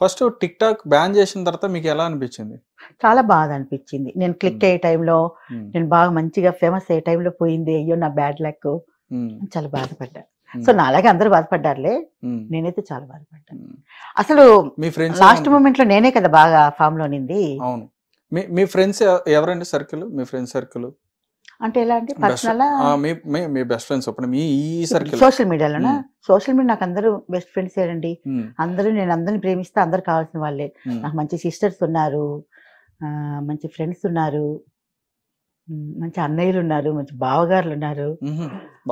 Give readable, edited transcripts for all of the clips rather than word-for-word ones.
First tick talk ban చేసిన తర్వాత మీకు ఎలా అనిపించింది? చాలా బాధ అనిపించింది. నేను క్లిక్ అయ్యే టైంలో నేను బాగా మంచిగా ఫేమస్ అయ్యే టైంలో పోయింది. అయ్యో నా బ్యాడ్ లక్ చాలా బాధపడ్డా. సో నాలాగే అందరూ బాధపడ్డారులే, నేనైతే చాలా బాధపడ్డాను. అసలు మీ ఫ్రెండ్స్ లాస్ట్ మూమెంట్ లో నేనే కదా బాగా ఫామ్ లో నింది. అవును. మీ ఫ్రెండ్స్ ఎవరండి సర్కిల్? మీ ఫ్రెండ్స్ సర్కిల్ అంటే ఎలా అంటే పర్సనల్ మీ బెస్ట్ ఫ్రెండ్స్ ఇప్పుడు మీ ఈ సర్కిల్ సోషల్ మీడియాలోనా? సోషల్ మీడియా నాకు అందరూ బెస్ట్ ఫ్రెండ్స్ ఏనండి. అందరూ నేను అందరిని ప్రేమిస్తే అందరు కావాల్సిన వాళ్ళే. నాకు మంచి సిస్టర్స్ ఉన్నారు, మంచి ఫ్రెండ్స్ ఉన్నారు, మంచి అన్నయ్యలు ఉన్నారు, మంచి బావగారులు ఉన్నారు,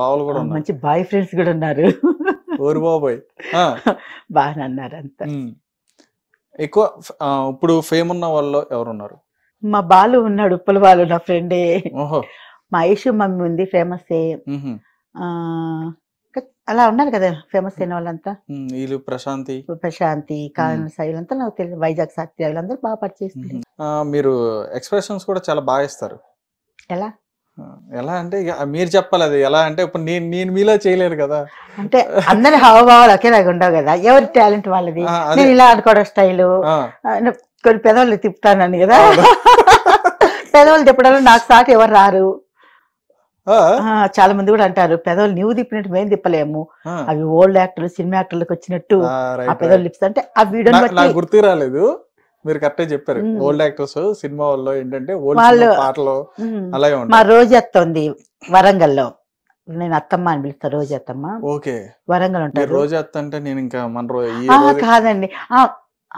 బావలు కూడా మంచి బాయ్ ఫ్రెండ్స్ కూడా ఉన్నారు. ఓరు బాబాయ్ బాగా అన్నారు అంత. ఎక్కువ ఇప్పుడు ఫేమ్ ఉన్న వాళ్ళు ఎవరున్నారు? మా బాలు ఉన్నాడు, ఉప్పల బాలు నా ఫ్రెండే. ఓహో. మా ఐషు మమ్మీ ఉంది, ఫేమస్. అలా ఉన్నారు కదా ఫేమస్ అయిన వాళ్ళంతా. వీళ్ళు ప్రశాంతి కారణ శైలంతా నాకు తెలియదు. వైజాగ్ సత్య వీళ్ళందరూ బాగా పరిచయిస్తారు. మీరు ఎక్స్ప్రెషన్స్ కూడా చాలా బాగా ఇస్తారు. ఎలా ఎలా అంటే మీరు చెప్పాలి. అది ఎలా అంటే ఇప్పుడు నేను మీలా చేయలేరు కదా. అంటే అందరి హావభావాలు ఒకేలాగా ఉండవు కదా, ఎవరి టాలెంట్ వాళ్ళది. నేను ఇలా ఆడుకోవడం స్టైలు, కొన్ని పెదవులు తిప్పుతానని కదా. పెదవులు తిప్పడంలో నాకు సాటి ఎవరు రారు. చాలా మంది కూడా అంటారు పెదవులు నీవు తిప్పినట్టు మేము తిప్పలేము, అవి ఓల్డ్ యాక్టర్లు సినిమా యాక్టర్లకు వచ్చినట్టు ఆ పెదవులు తిప్పుతుంటే ఆ వీడియో గుర్తు రాలేదు. మీరు కరెక్టే చెప్పారు. ఓల్డ్ యాక్టర్స్ సినిమా వాళ్ళు ఏంటంటే పాటలు అలాగే ఉంటాయి. మా రోజత్త ఉంది వరంగల్లో, నేను అత్తమ్మ అని పిలుస్తా, రోజత్తమ్మ. ఓకే, వరంగల్ ఉంటారు. రోజత్త అంటే నేను ఇంకా కాదండి,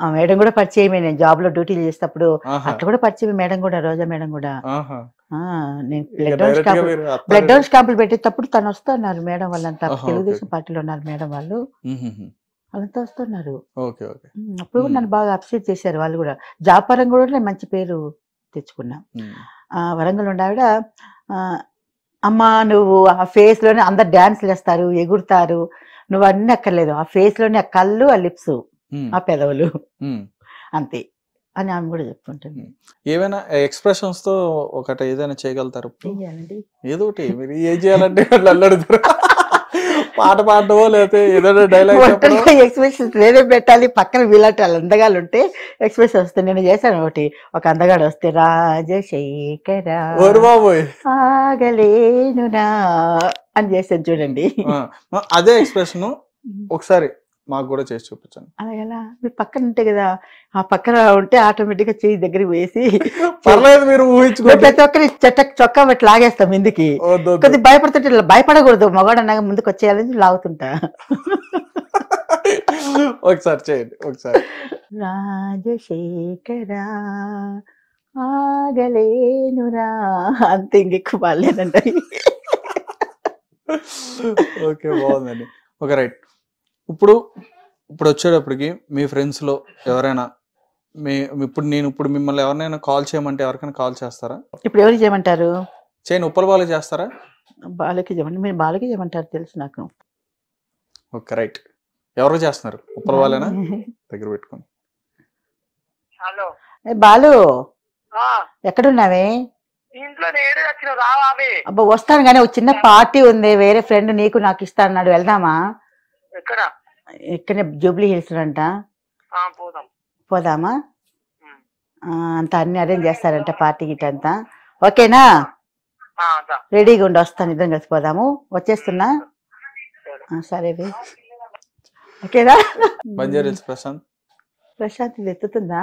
ఆ మేడం కూడా పరిచయమే. నేను జాబ్ లో డ్యూటీలు చేసేటప్పుడు అట్లా కూడా పరిచయం మేడం కూడా, రోజా మేడం కూడా. నేను బ్లడ్ డోన్స్ క్యాంపులు పెట్టేటప్పుడు తను వస్తున్నారు మేడం వాళ్ళంతా. తెలుగుదేశం పార్టీలో ఉన్నారు మేడం వాళ్ళు, వాళ్ళంతా వస్తున్నారు. అప్పుడు కూడా నన్ను బాగా అప్సెట్ చేశారు వాళ్ళు కూడా. జాబ్ పరంగా కూడా నేను మంచి పేరు తెచ్చుకున్నా. వరంగల్ ఉండే ఆవిడ, అమ్మా నువ్వు ఆ ఫేస్ లోనే అందరు డాన్స్లు వేస్తారు, ఎగురుతారు, నువ్వు అన్ని అక్కర్లేదు, ఆ ఫేస్ లోనే ఆ కళ్ళు, ఆ లిప్స్, ఆ పెదవులు అంతే అని ఆమె కూడా చెప్పుకుంటుంది. ఏమైనా ఎక్స్ప్రెషన్స్ తో ఒకటి ఏదైనా చేయగలుగుతారు? ఏదో ఒకటి మీరు ఏం చేయాలంటే వాళ్ళు అడుగుతారు. పాట పాడటమో లేకపోతే ఏదైనా డైలాగ్ ఎక్స్ప్రెషన్స్ నేనే పెట్టాలి, పక్కన వీళ్ళంటే వాళ్ళు అందగాళ్ళు ఉంటే ఎక్స్ప్రెషన్ వస్తాయి. నేను చేశాను ఒకటి, ఒక అందగాడు వస్తే రాజశేఖర ఆగలేనునా అని చేశాను చూడండి. అదే ఎక్స్ప్రెషన్ ఒకసారి మాకు కూడా చేసి చూపించండి. అలాగలా మీరు పక్కన ఉంటే కదా, ఆ పక్కన ఉంటే ఆటోమేటిక్ గా చేయి దగ్గర వేసి పర్లేదు మీరు ఊహించుకో, ప్రతి ఒక్కరి చొక్కా బట్టి లాగేస్తాం ముందుకి. కొద్దిగా భయపడుతుంటే ఇలా భయపడకూడదు, మగవాడు అన్నాక ముందుకు వచ్చేయాలని లాగుతుంటా. ఒకసారి చేయండి ఒకసారి. రాజశేఖర ఆగలేనురా అంతే, ఇంకెక్కువ బాగాలేదండి. ఓకే, బాగుందండి. Okay, right. ఇప్పుడు వచ్చేటప్పటికి మీ ఫ్రెండ్స్లో ఎవరైనా ఇప్పుడు మిమ్మల్ని ఎవరినైనా కాల్ చేయమంటే ఎవరికైనా కాల్ చేస్తారా? ఇప్పుడు ఎవరికి చేయమంటారు? చేయను, ఉప్పల బాలు చేస్తారా? బాలకి చేయమంటారు. మీరు బాలకి చేయమంటారు తెలుసు నాకు. Okay, right. ఎవరు చేస్తున్నారు? ఉప్పల బాలేనా? దగ్గర పెట్టుకోండి. హలో బాలు, ఎక్కడున్నావే? అబ్బా వస్తాను కానీ ఒక చిన్న పార్టీ ఉంది, వేరే ఫ్రెండ్ నీకు నాకు ఇస్తా అన్నాడు, వెళ్దామా? ఇక్కడనే జూబ్లీ హిల్స్ అంట, పోదామా? అంతా అన్ని అరేంజ్ చేస్తారంట పార్టీ గిట్ అంతా. ఓకేనా? రెడీగా ఉండి వస్తాను, ఇద్దరం కలిసిపోదాము. వచ్చేస్తున్నా, సరే ఓకేనా? ప్రశాంత్ ఇది ఎత్తుతుందా?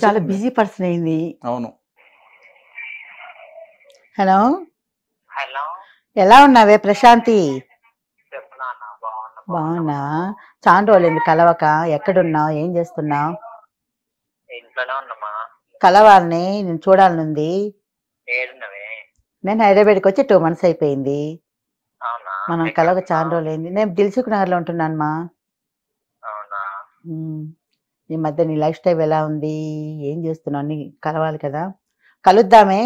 చాలా బిజీ పర్సన్ అయింది. అవును. హలో, ఎలా ఉన్నావే ప్రశాంతి? బాగున్నా. చాలా రోజులైంది కలవక. ఎక్కడున్నావు, ఏం చేస్తున్నావు? కలవాలని, నేను చూడాలనుంది. నేను హైదరాబాద్కి వచ్చి 2 months అయిపోయింది. మనం కలవక చాలా రోజులైంది. నేను దిల్సుఖ్ నగర్ లో ఉంటున్నాను మా. ఈ మధ్య నీ లైఫ్ స్టైల్ ఎలా ఉంది, ఏం చేస్తున్నావు అని కలవాలి కదా. కలుద్దామే.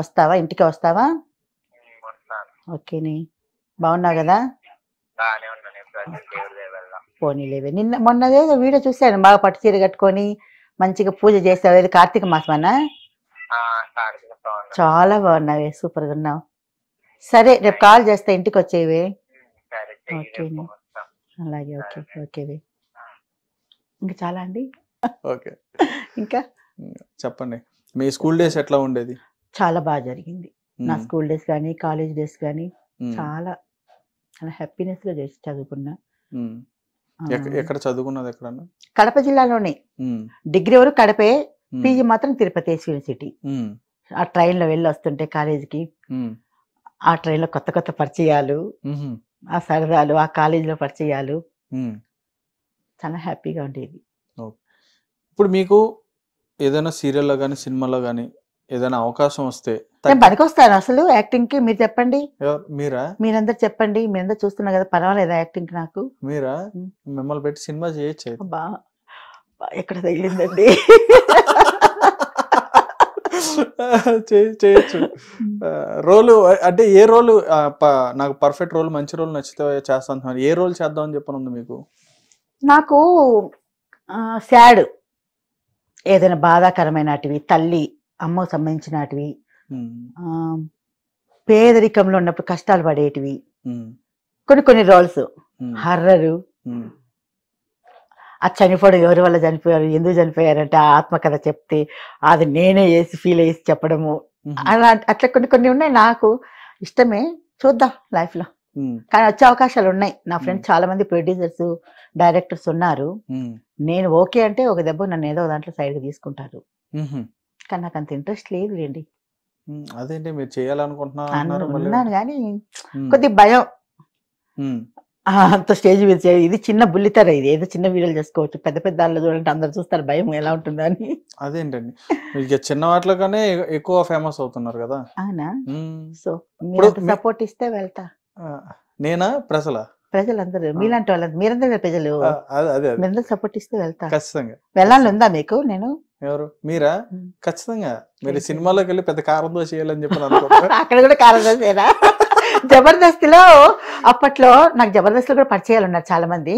వస్తావా? ఇంటికి వస్తావా? ఓకేని. బాగున్నావు కదా? పోనీలేవే. మొన్నదే వీడియో చూశాను, బాగా పట్టు చీర కట్టుకొని మంచిగా పూజ చేస్తావు. అది కార్తీక మాసమనా? చాలా బాగున్నావే, సూపర్గా ఉన్నావు. సరే రేపు కాల్ చేస్తా, ఇంటికి వచ్చేవే. ఓకే, అలాగే, ఓకే ఓకే. ఇంకా చాలా అండి. ఓకే, ఇంకా చెప్పండి. మీ స్కూల్ డేస్ ఎట్లా ఉండేది? చాలా బాగా జరిగింది. నా స్కూల్ డేస్ కానీ కాలేజ్ డేస్ కానీ చాలా చాలా హ్యాపీనెస్ గా చేసి చదువుకున్నా. ఎక్కడ చదువుకున్నది? ఎక్కడన్నా? కడప జిల్లాలోనే. డిగ్రీ వరకు కడపే, పీజీ మాత్రం తిరుపతి యూనివర్సిటీ. ఆ ట్రైన్ లో వెళ్ళి వస్తుంటే కాలేజీకి, ఆ ట్రైన్ లో కొత్త కొత్త పరిచయాలు, ఆ సరదాలు, ఆ కాలేజీలో పరిచయాలు చాలా హ్యాపీగా ఉండేది. ఇప్పుడు మీకు ఏదైనా సీరియల్లో కానీ సినిమాలో కానీ ఏదైనా అవకాశం వస్తే నేను పనికొస్తాను అసలు యాక్టింగ్ కి? మీరు చెప్పండి. మీరా? మీరందరు చెప్పండి. మీరందరూ చూస్తున్నా కదా, పర్వాలేదా యాక్టింగ్ కి? నాకు మీరా? మిమ్మల్ని పెట్టి సినిమా చేయొచ్చు. బా ఎక్కడ తగిలిందండి. చేయొచ్చు. రోలు అంటే ఏ రోలు నాకు పర్ఫెక్ట్ రోల్, మంచి రోల్ నచ్చితే చేస్తాను. ఏ రోల్ చేద్దాం అని చెప్పని ఉంది మీకు? నాకు సాడ్, ఏదైనా బాధాకరమైనటివి, తల్లి అమ్మకు సంబంధించినటివి, పేదరికంలో ఉన్నప్పుడు కష్టాలు పడేటివి, కొన్ని కొన్ని రోల్స్, హర్రరు, ఆ చనిపోవడం, ఎవరి వల్ల చనిపోయారు, ఎందుకు చనిపోయారంటే ఆ ఆత్మకథ చెప్తే అది నేనే వేసి ఫీల్ అయ్యి చెప్పడము, అలా అట్లా కొన్ని కొన్ని ఉన్నాయి. నాకు ఇష్టమే, చూద్దాం లైఫ్ లో. కానీ వచ్చే అవకాశాలు ఉన్నాయి. నా ఫ్రెండ్స్ చాలా మంది ప్రొడ్యూసర్స్, డైరెక్టర్స్ ఉన్నారు. నేను ఓకే అంటే ఒక దెబ్బ నన్ను ఏదో దాంట్లో సైడ్ తీసుకుంటారు. కానీ నాకు అంత ఇంట్రెస్ట్ లేదు లేండి. అదేంటి మీరు చేయాలనుకుంటున్నాను కానీ కొద్ది భయం. అంత స్టేజ్ మీద ఇది చిన్న బుల్లితెర, ఇది ఏదో చిన్న వీడియోలు చేసుకోవచ్చు. పెద్ద పెద్ద దానిలో చూడండి అందరు చూస్తారు, భయం ఎలా ఉంటుందని. అదేంటండి, ఇక చిన్న వాటిలోనే ఎక్కువ ఫేమస్ అవుతున్నారు కదా. అవునా? సో మీరు సపోర్ట్ ఇస్తే వెళ్తా. నేనా? ప్రజలందరూ మీలాంటి వాళ్ళందరూ, మీరందరూ ప్రజలు, మీరందరూ సపోర్ట్ ఇస్తే వెళ్తా. ఖచ్చితంగా. వెళ్ళాలని ఉందా మీకు? నేను ఎవరు? మీరా? ఖచ్చితంగా. మీరు సినిమాలోకి వెళ్ళి పెద్ద కారం దోశ చేయాలని చెప్పి అక్కడ కూడా కారం దోశేనా? జబర్దస్తిలో అప్పట్లో నాకు జబర్దస్తిలో కూడా పరిచయాలు ఉన్నారు చాలా మంది.